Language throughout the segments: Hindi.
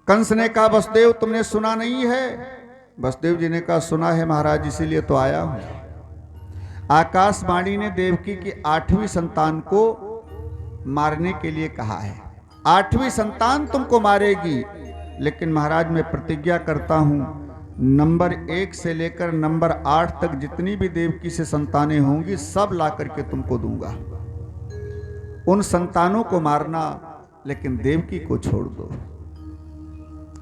कंस ने कहा वसुदेव तुमने सुना नहीं है? वसुदेव जी ने कहा सुना है महाराज, इसीलिए तो आया हूं। आकाशवाणी ने देवकी की 8वीं संतान को मारने के लिए कहा है। 8वीं संतान तुमको मारेगी, लेकिन महाराज मैं प्रतिज्ञा करता हूं नंबर 1 से लेकर नंबर 8 तक जितनी भी देवकी से संतानें होंगी सब ला करके तुमको दूंगा। उन संतानों को मारना, लेकिन देवकी को छोड़ दो।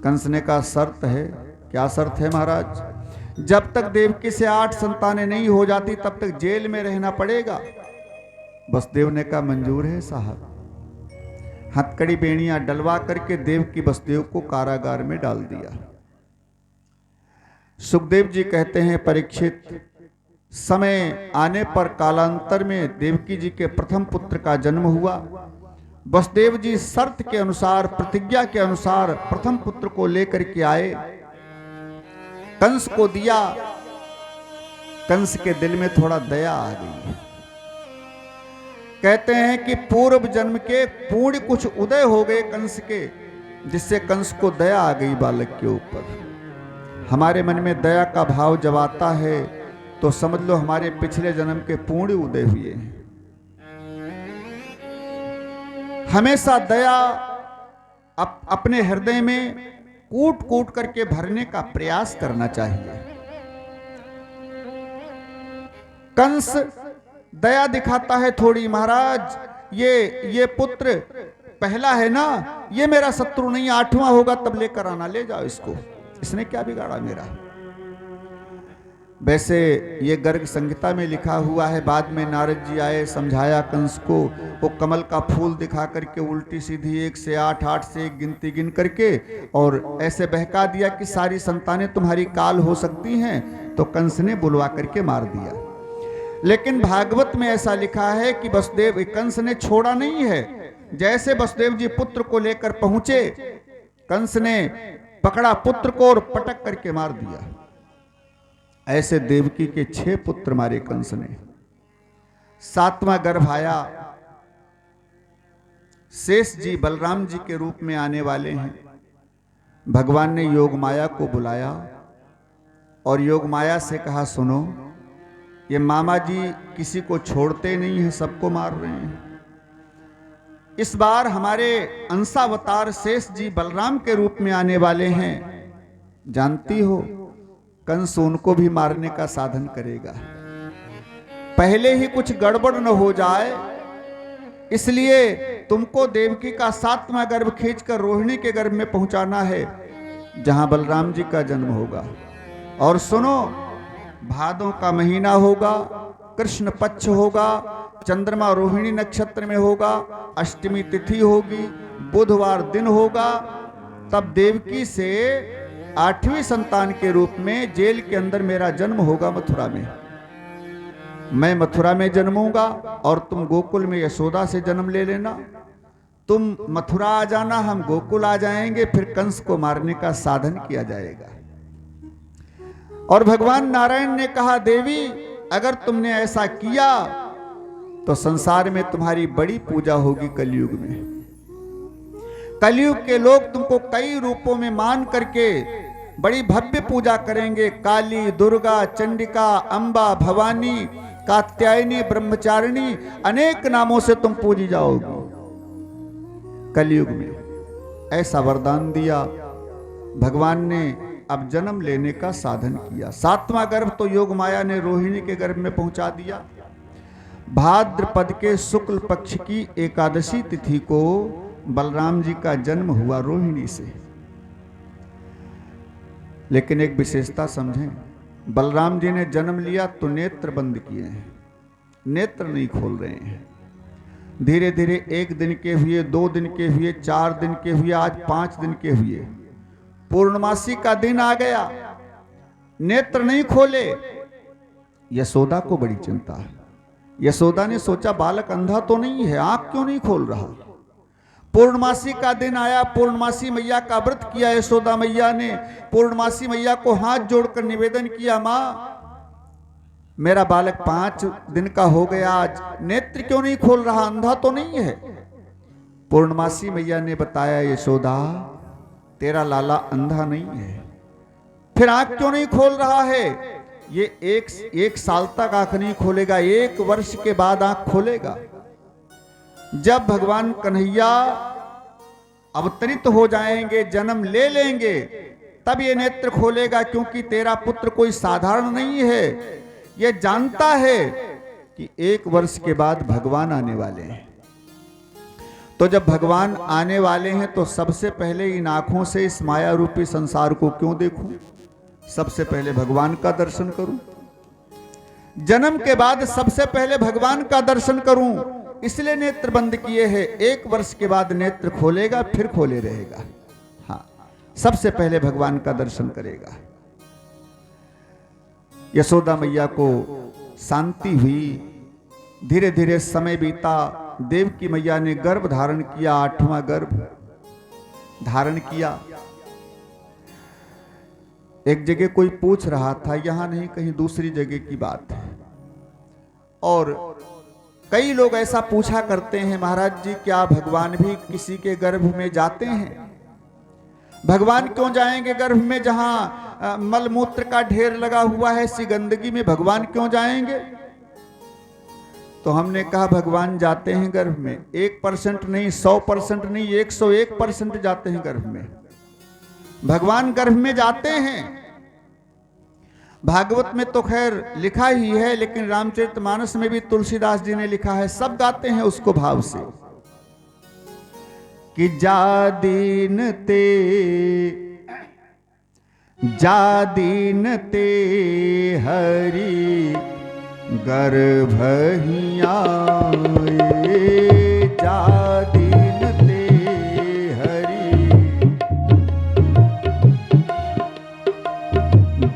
कंस ने कहा शर्त है। क्या शर्त है महाराज? जब तक देवकी से 8 संतानें नहीं हो जाती तब तक जेल में रहना पड़ेगा। वसुदेव ने कहा मंजूर है साहब। हथकड़ी बेड़ियां डलवा करके देवकी वसुदेव को कारागार में डाल दिया। सुखदेव जी कहते हैं परीक्षित, समय आने पर कालांतर में देवकी जी के प्रथम पुत्र का जन्म हुआ। वसुदेव जी शर्त के अनुसार, प्रतिज्ञा के अनुसार प्रथम पुत्र को लेकर के आए, कंस को दिया। कंस के दिल में थोड़ा दया आ गई। कहते हैं कि पूर्व जन्म के पुण्य कुछ उदय हो गए कंस के, जिससे कंस को दया आ गई बालक के ऊपर। हमारे मन में दया का भाव जब आता है तो समझ लो हमारे पिछले जन्म के पुण्य उदय हुए हैं। हमेशा दया अपने हृदय में कूट कूट करके भरने का प्रयास करना चाहिए। कंस दया दिखाता है थोड़ी, महाराज ये पुत्र पहला है ना, ये मेरा शत्रु नहीं, 8वां होगा तब लेकर आना, ले जाओ इसको, इसने क्या बिगाड़ा मेरा। वैसे ये गर्ग संहिता में लिखा हुआ है। बाद में नारद जी आए, समझाया कंस को, वो कमल का फूल दिखा करके उल्टी सीधी 1 से 8, 8 से 1 गिनती गिन करके और ऐसे बहका दिया कि सारी संतानें तुम्हारी काल हो सकती हैं। तो कंस ने बुलवा करके मार दिया। लेकिन भागवत में ऐसा लिखा है कि वसुदेव, कंस ने छोड़ा नहीं है। जैसे वसुदेव जी पुत्र को लेकर पहुंचे, कंस ने पकड़ा पुत्र को और पटक करके मार दिया। ऐसे देवकी के 6 पुत्र मारे कंस ने। 7वां गर्भ आया। शेष जी बलराम जी के रूप में आने वाले हैं। भगवान ने योग माया को बुलाया और योग माया से कहा सुनो, ये मामा जी किसी को छोड़ते नहीं है, सबको मार रहे हैं। इस बार हमारे अंशावतार शेष जी बलराम के रूप में आने वाले हैं। जानती हो कंस उनको भी मारने का साधन करेगा। पहले ही कुछ गड़बड़ न हो जाए, इसलिए तुमको देवकी का 7वां गर्भ खींचकर रोहिणी के गर्भ में पहुंचाना है, जहां बलराम जी का जन्म होगा। और सुनो, भादों का महीना होगा, कृष्ण पक्ष होगा, चंद्रमा रोहिणी नक्षत्र में होगा, अष्टमी तिथि होगी, बुधवार दिन होगा। तब देवकी से 8वीं संतान के रूप में जेल के अंदर मेरा जन्म होगा मथुरा में। मैं मथुरा में जन्मूंगा और तुम गोकुल में यशोदा से जन्म ले लेना। तुम मथुरा आ जाना, हम गोकुल आ जाएंगे, फिर कंस को मारने का साधन किया जाएगा। और भगवान नारायण ने कहा देवी, अगर तुमने ऐसा किया तो संसार में तुम्हारी बड़ी पूजा होगी कलयुग में। कलयुग के लोग तुमको कई रूपों में मान करके बड़ी भव्य पूजा करेंगे। काली, दुर्गा, चंडिका, अंबा, भवानी, कात्यायनी, ब्रह्मचारिणी, अनेक नामों से तुम पूजी जाओगी कलयुग में। ऐसा वरदान दिया भगवान ने। अब जन्म लेने का साधन किया। 7वां गर्भ तो योग माया ने रोहिणी के गर्भ में पहुंचा दिया। भाद्रपद के शुक्ल पक्ष की एकादशी तिथि को बलराम जी का जन्म हुआ रोहिणी से। लेकिन एक विशेषता समझें, बलराम जी ने जन्म लिया तो नेत्र बंद किए हैं, नेत्र नहीं खोल रहे हैं। धीरे धीरे 1 दिन के हुए, 2 दिन के हुए, 4 दिन के हुए, आज 5 दिन के हुए। पूर्णमासी का दिन आ गया, नेत्र नहीं खोले। यशोदा को बड़ी चिंता है। यशोदा ने सोचा बालक अंधा तो नहीं है, आंख क्यों नहीं खोल रहा। पूर्णमासी का दिन आया, पूर्णमासी मैया का व्रत किया यशोदा मैया ने। पूर्णमासी मैया को हाथ जोड़कर निवेदन किया, मां मेरा बालक 5 दिन का हो गया, आज नेत्र क्यों नहीं खोल रहा, अंधा तो नहीं है। पूर्णमासी मैया ने बताया, यशोदा तेरा लाला अंधा नहीं है, फिर आंख क्यों नहीं खोल रहा है? ये एक साल तक आंख नहीं खोलेगा, 1 वर्ष के बाद आंख खोलेगा। जब भगवान कन्हैया अवतरित हो जाएंगे, जन्म ले लेंगे, तब ये नेत्र खोलेगा, क्योंकि तेरा पुत्र कोई साधारण नहीं है। ये जानता है कि 1 वर्ष के बाद भगवान आने वाले हैं। तो जब भगवान आने वाले हैं तो सबसे पहले इन आंखों से इस माया रूपी संसार को क्यों देखूं? सबसे पहले भगवान का दर्शन करूं। जन्म के बाद सबसे पहले भगवान का दर्शन करूं, इसलिए नेत्र बंद किए हैं। 1 वर्ष के बाद नेत्र खोलेगा, फिर खोले रहेगा। हाँ, सबसे पहले भगवान का दर्शन करेगा। यशोदा मैया को शांति हुई, धीरे धीरे समय बीता। देवकी मैया ने गर्भ धारण किया, 8वां गर्भ धारण किया। एक जगह कोई पूछ रहा था, यहां नहीं कहीं दूसरी जगह की बात है, और कई लोग ऐसा पूछा करते हैं, महाराज जी क्या भगवान भी किसी के गर्भ में जाते हैं? भगवान क्यों जाएंगे गर्भ में? जहां मलमूत्र का ढेर लगा हुआ है, ऐसी गंदगी में भगवान क्यों जाएंगे? तो हमने कहा भगवान जाते हैं गर्भ में, 1% नहीं, 100% नहीं, 101% जाते हैं गर्भ में। भगवान गर्भ में जाते हैं। भागवत में तो खैर लिखा ही है, लेकिन रामचरितमानस में भी तुलसीदास जी ने लिखा है, सब गाते हैं उसको भाव से कि जा दीन ते हरि गर्भ ही आए, जा दीन ते हरि,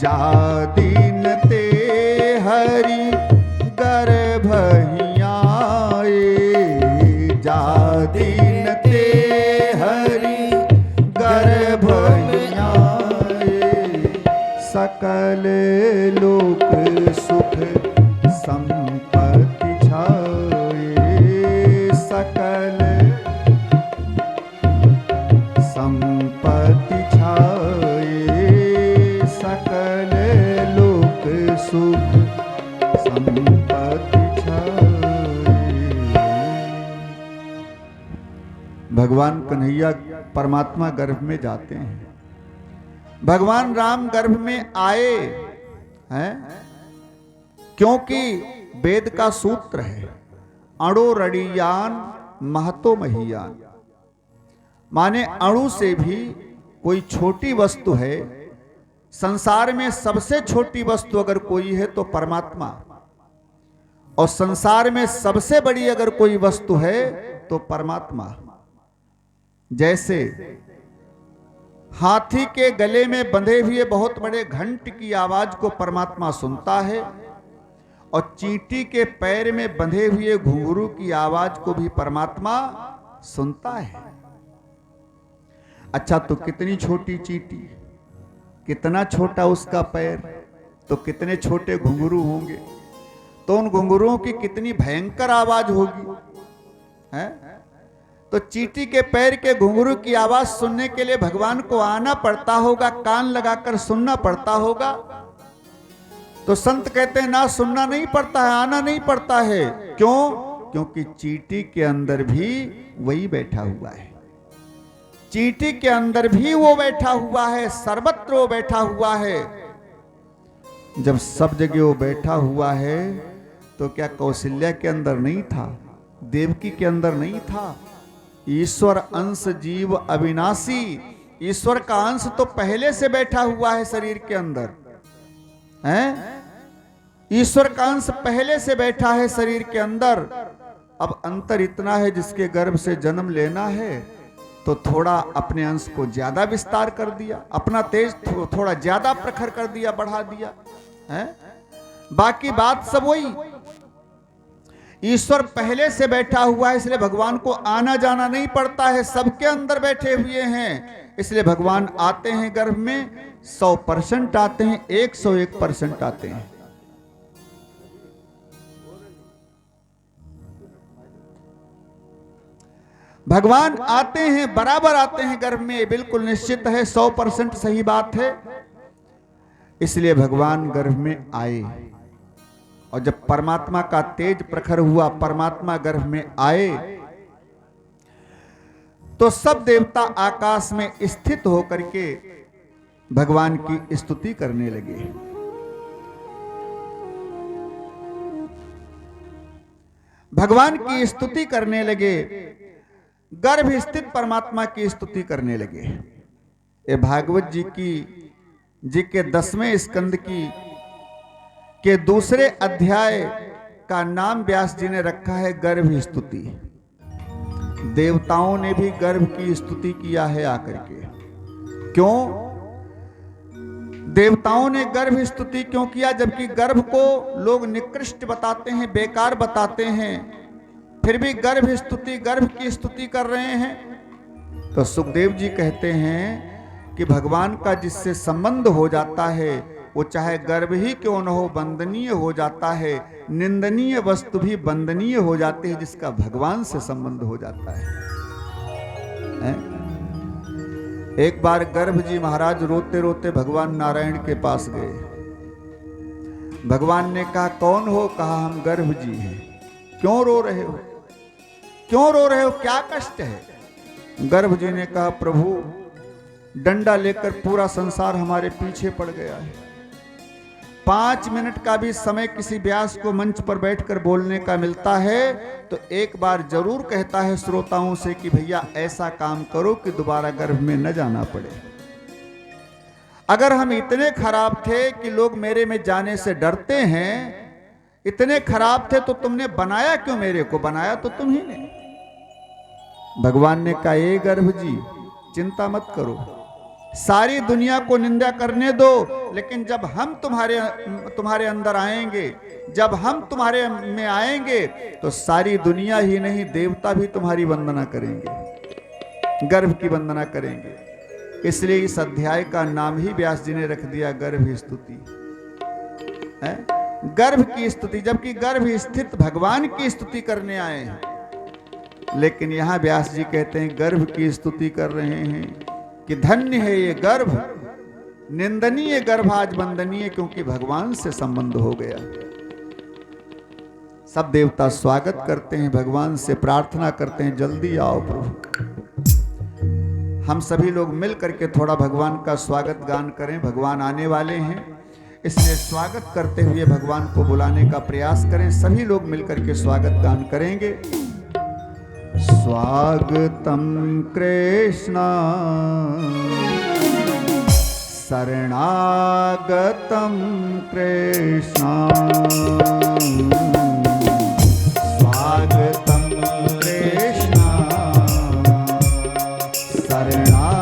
जा दीन ते हरि गर्भ ही आए, जा दीन ते हरि गर्भ ही आए, सकल लोक सुख संपत्ति छाए, सकल संपत्ति छाए, सकल लोक सुख संपत्ति छाए। भगवान कन्हैया परमात्मा गर्भ में जाते हैं। भगवान राम गर्भ में आए हैं क्योंकि वेद का सूत्र है, अणु रड़ियान महतो महियान, माने अणु से भी कोई छोटी वस्तु है। संसार में सबसे छोटी वस्तु अगर कोई है तो परमात्मा, और संसार में सबसे बड़ी अगर कोई वस्तु है तो परमात्मा। जैसे हाथी के गले में बंधे हुए बहुत बड़े घंट की आवाज को परमात्मा सुनता है, और चींटी के पैर में बंधे हुए घुंघरू की आवाज को भी परमात्मा सुनता है। अच्छा, तो कितनी छोटी चींटी, कितना छोटा उसका पैर, तो कितने छोटे घुंघरू होंगे, तो उन घुंघरुओं की कितनी भयंकर आवाज होगी, है? तो चींटी के पैर के घुंघरू की आवाज सुनने के लिए भगवान को आना पड़ता होगा, कान लगाकर सुनना पड़ता होगा। तो संत कहते हैं ना, सुनना नहीं पड़ता है, आना नहीं पड़ता है। क्यों? क्योंकि चींटी के अंदर भी वही बैठा हुआ है, चींटी के अंदर भी वो बैठा हुआ है, सर्वत्र वो बैठा हुआ है। जब सब जगह वो बैठा हुआ है तो क्या कौशल्या के अंदर नहीं था, देवकी के अंदर नहीं था? ईश्वर अंश जीव अविनाशी, ईश्वर का अंश तो पहले से बैठा हुआ है शरीर के अंदर, हैं? ईश्वर का अंश पहले से बैठा है शरीर के अंदर। अब अंतर इतना है, जिसके गर्भ से जन्म लेना है तो थोड़ा अपने अंश को ज्यादा विस्तार कर दिया, अपना तेज थोड़ा ज्यादा प्रखर कर दिया, बढ़ा दिया, हैं? बाकी बात सब वही। ईश्वर पहले से बैठा हुआ है, इसलिए भगवान को आना जाना नहीं पड़ता है, सबके अंदर बैठे हुए हैं। इसलिए भगवान आते हैं गर्भ में, 100% आते हैं, 101% आते हैं। भगवान आते हैं, बराबर आते हैं गर्भ में, बिल्कुल निश्चित है, 100% सही बात है। इसलिए भगवान गर्भ में आए और जब परमात्मा का तेज प्रखर हुआ, परमात्मा गर्भ में आए, तो सब देवता आकाश में स्थित होकर के भगवान की स्तुति करने लगे। भगवान की स्तुति करने लगे, गर्भ स्थित परमात्मा की स्तुति करने लगे। ये भागवत जी के 10वें स्कंद के दूसरे अध्याय का नाम व्यास जी ने रखा है गर्भ स्तुति। देवताओं ने भी गर्भ की स्तुति किया है आकर के। क्यों देवताओं ने गर्भ स्तुति क्यों किया? जबकि गर्भ को लोग निकृष्ट बताते हैं, बेकार बताते हैं, फिर भी गर्भ की स्तुति कर रहे हैं। तो सुखदेव जी कहते हैं कि भगवान का जिससे संबंध हो जाता है, वो चाहे गर्भ ही क्यों न हो, वंदनीय हो जाता है। निंदनीय वस्तु भी वंदनीय हो जाती है जिसका भगवान से संबंध हो जाता है? एक बार गर्भ जी महाराज रोते रोते भगवान नारायण के पास गए। भगवान ने कहा, कौन हो? कहा, हम गर्भ जी हैं। क्यों रो रहे हो? क्यों रो रहे हो? क्या कष्ट है? गर्भ जी ने कहा, प्रभु डंडा लेकर पूरा संसार हमारे पीछे पड़ गया है। 5 मिनट का भी समय किसी व्यास को मंच पर बैठकर बोलने का मिलता है तो एक बार जरूर कहता है श्रोताओं से कि भैया ऐसा काम करो कि दोबारा गर्भ में न जाना पड़े। अगर हम इतने खराब थे कि लोग मेरे में जाने से डरते हैं, इतने खराब थे तो तुमने बनाया क्यों? मेरे को बनाया तो तुम ही ने। भगवान ने कहा, ये गर्भ जी चिंता मत करो, सारी दुनिया को निंदा करने दो, लेकिन जब हम तुम्हारे अंदर आएंगे, जब हम तुम्हारे में आएंगे तो सारी दुनिया ही नहीं, देवता भी तुम्हारी वंदना करेंगे, गर्भ की वंदना करेंगे। इसलिए इस अध्याय का नाम ही व्यास जी ने रख दिया गर्भ स्तुति। गर्भ की स्तुति, जबकि गर्भ स्थित भगवान की स्तुति करने आए हैं, लेकिन यहां व्यास जी कहते हैं गर्भ की स्तुति कर रहे हैं कि धन्य है ये गर्भ, निंदनीय गर्भ आज वंदनीय, क्योंकि भगवान से संबंध हो गया। सब देवता स्वागत करते हैं, भगवान से प्रार्थना करते हैं, जल्दी आओ प्रभु। हम सभी लोग मिल करके थोड़ा भगवान का स्वागत गान करें। भगवान आने वाले हैं, इसलिए स्वागत करते हुए भगवान को बुलाने का प्रयास करें। सभी लोग मिलकर के स्वागत गान करेंगे। स्वागतम कृष्ण शरणागतम कृष्ण, स्वागतम कृष्ण शरणागतम